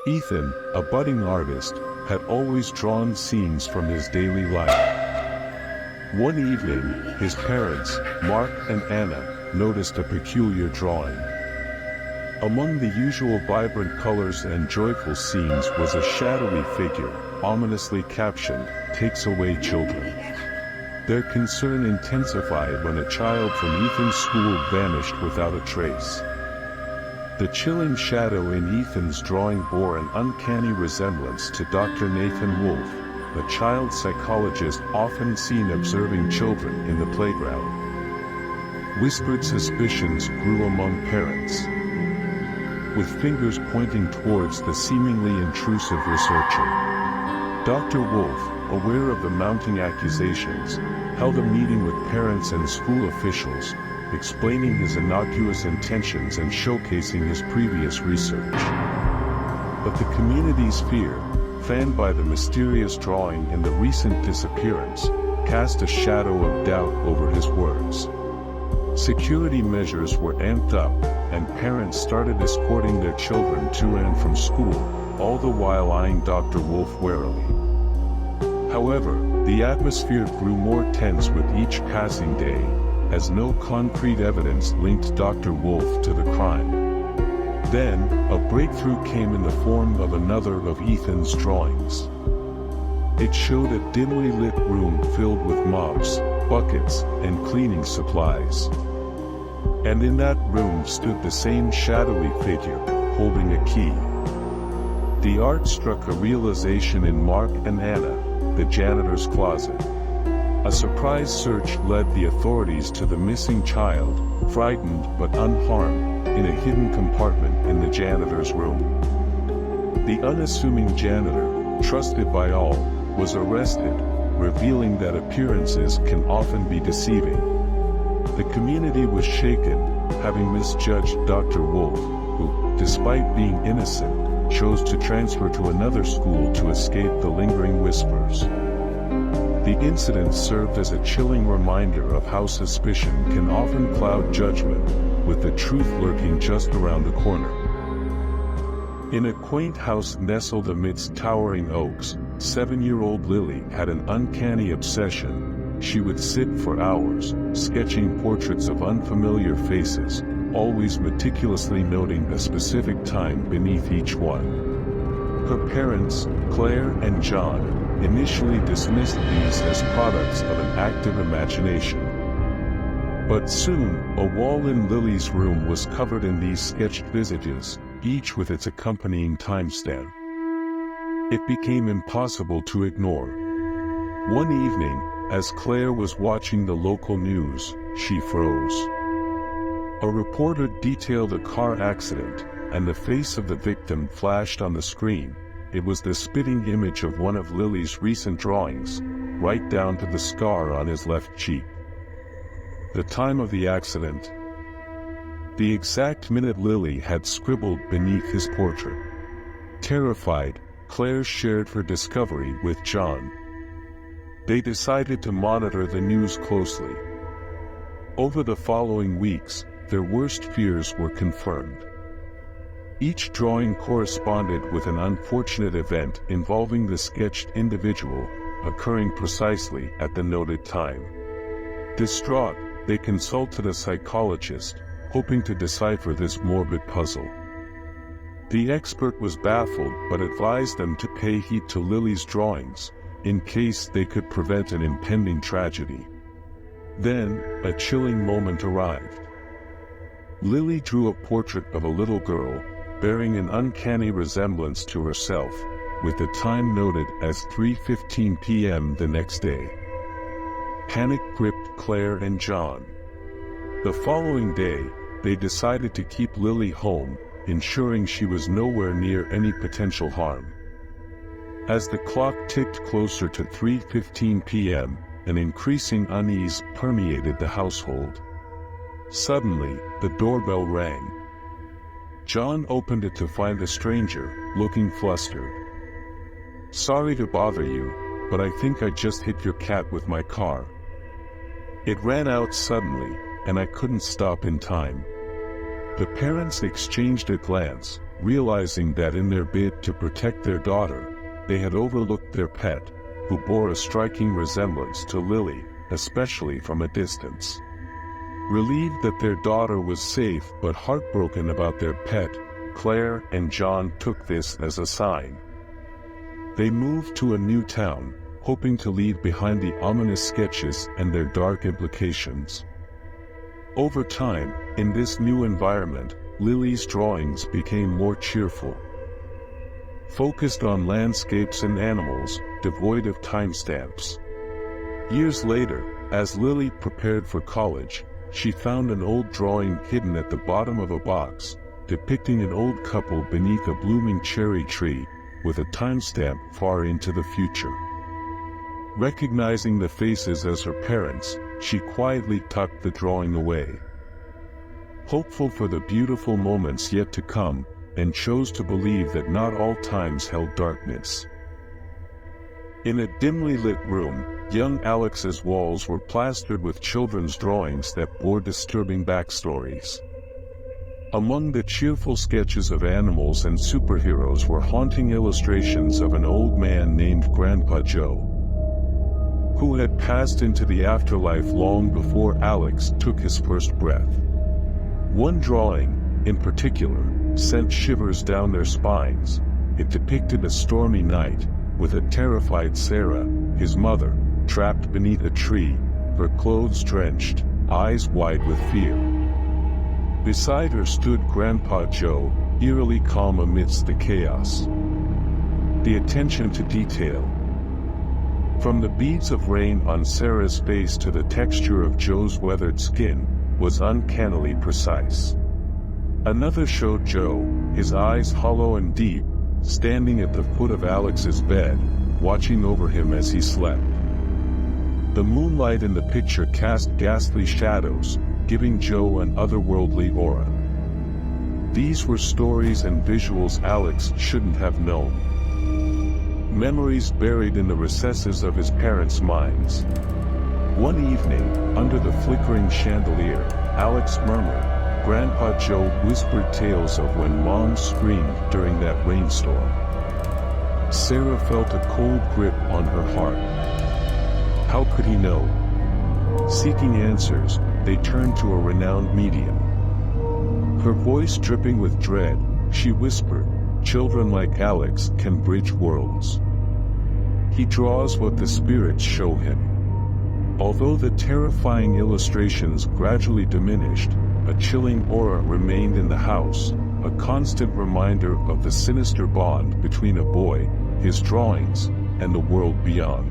Ethan, a budding artist, had always drawn scenes from his daily life. One evening, his parents, Mark and Anna, noticed a peculiar drawing. Among the usual vibrant colors and joyful scenes was a shadowy figure, ominously captioned, "Takes away children." Their concern intensified when a child from Ethan's school vanished without a trace. The chilling shadow in Ethan's drawing bore an uncanny resemblance to Dr. Nathan Wolfe, a child psychologist often seen observing children in the playground. Whispered suspicions grew among parents, with fingers pointing towards the seemingly intrusive researcher. Dr. Wolfe, aware of the mounting accusations, held a meeting with parents and school officials, explaining his innocuous intentions and showcasing his previous research. But the community's fear, fanned by the mysterious drawing and the recent disappearance, cast a shadow of doubt over his words. Security measures were amped up, and parents started escorting their children to and from school, all the while eyeing Dr. Wolfe warily. However, the atmosphere grew more tense with each passing day, as no concrete evidence linked Dr. Wolfe to the crime. Then, a breakthrough came in the form of another of Ethan's drawings. It showed a dimly lit room filled with mops, buckets, and cleaning supplies. And in that room stood the same shadowy figure, holding a key. The art struck a realization in Mark and Anna, the janitor's closet. A surprise search led the authorities to the missing child, frightened but unharmed, in a hidden compartment in the janitor's room. The unassuming janitor, trusted by all, was arrested, revealing that appearances can often be deceiving. The community was shaken, having misjudged Dr. Wolfe, who, despite being innocent, chose to transfer to another school to escape the lingering whispers. The incident served as a chilling reminder of how suspicion can often cloud judgment, with the truth lurking just around the corner. In a quaint house nestled amidst towering oaks, 7-year-old Lily had an uncanny obsession. She would sit for hours, sketching portraits of unfamiliar faces, always meticulously noting a specific time beneath each one. Her parents, Claire and John, initially dismissed these as products of an active imagination. But soon, a wall in Lily's room was covered in these sketched visages, each with its accompanying timestamp. It became impossible to ignore. One evening, as Claire was watching the local news, she froze. A reporter detailed a car accident, and the face of the victim flashed on the screen. It was the spitting image of one of Lily's recent drawings, right down to the scar on his left cheek. The time of the accident. The exact minute Lily had scribbled beneath his portrait. Terrified, Claire shared her discovery with John. They decided to monitor the news closely. Over the following weeks, their worst fears were confirmed. Each drawing corresponded with an unfortunate event involving the sketched individual, occurring precisely at the noted time. Distraught, they consulted a psychologist, hoping to decipher this morbid puzzle. The expert was baffled but advised them to pay heed to Lily's drawings, in case they could prevent an impending tragedy. Then, a chilling moment arrived. Lily drew a portrait of a little girl, bearing an uncanny resemblance to herself, with the time noted as 3:15 p.m. the next day. Panic gripped Claire and John. The following day, they decided to keep Lily home, ensuring she was nowhere near any potential harm. As the clock ticked closer to 3:15 p.m., an increasing unease permeated the household. Suddenly, the doorbell rang. John opened it to find a stranger, looking flustered. "Sorry to bother you, but I think I just hit your cat with my car. It ran out suddenly, and I couldn't stop in time." The parents exchanged a glance, realizing that in their bid to protect their daughter, they had overlooked their pet, who bore a striking resemblance to Lily, especially from a distance. Relieved that their daughter was safe but heartbroken about their pet, Claire and John took this as a sign. They moved to a new town, hoping to leave behind the ominous sketches and their dark implications. Over time, in this new environment, Lily's drawings became more cheerful, focused on landscapes and animals, devoid of timestamps. Years later, as Lily prepared for college, she found an old drawing hidden at the bottom of a box, depicting an old couple beneath a blooming cherry tree, with a timestamp far into the future. Recognizing the faces as her parents, she quietly tucked the drawing away, hopeful for the beautiful moments yet to come, and chose to believe that not all times held darkness. In a dimly lit room, young Alex's walls were plastered with children's drawings that bore disturbing backstories. Among the cheerful sketches of animals and superheroes were haunting illustrations of an old man named Grandpa Joe, who had passed into the afterlife long before Alex took his first breath. One drawing, in particular, sent shivers down their spines. It depicted a stormy night, with a terrified Sarah, his mother, trapped beneath a tree, her clothes drenched, eyes wide with fear. Beside her stood Grandpa Joe, eerily calm amidst the chaos. The attention to detail, from the beads of rain on Sarah's face to the texture of Joe's weathered skin, was uncannily precise. Another showed Joe, his eyes hollow and deep, standing at the foot of Alex's bed, watching over him as he slept. The moonlight in the picture cast ghastly shadows, giving Joe an otherworldly aura. These were stories and visuals Alex shouldn't have known. Memories buried in the recesses of his parents' minds. One evening, under the flickering chandelier, Alex murmured, "Grandpa Joe whispered tales of when Mom screamed during that rainstorm." Sarah felt a cold grip on her heart. How could he know? Seeking answers, they turned to a renowned medium. Her voice dripping with dread, she whispered, "Children like Alex can bridge worlds. He draws what the spirits show him." Although the terrifying illustrations gradually diminished, a chilling aura remained in the house, a constant reminder of the sinister bond between a boy, his drawings, and the world beyond.